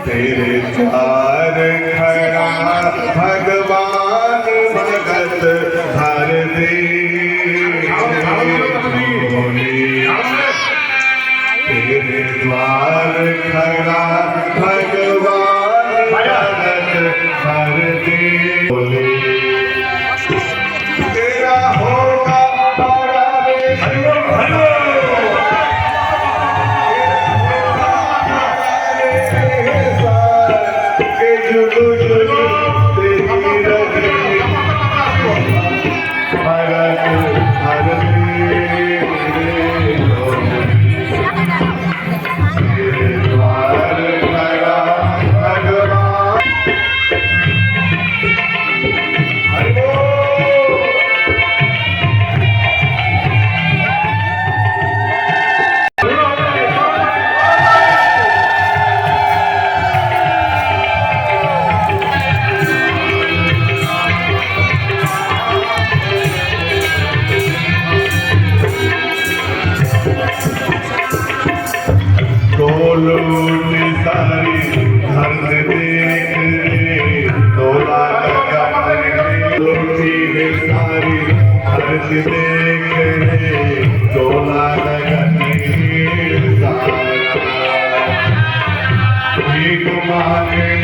तेरे द्वार खड़ा भगवान भगत हर दे तेरे द्वार खड़ा भगवान भगत हर दे बोले तेरा होगा बड़ा रे सारी धर्म देख तोला लोटी सारी धर्म देख तोला भीख मांगे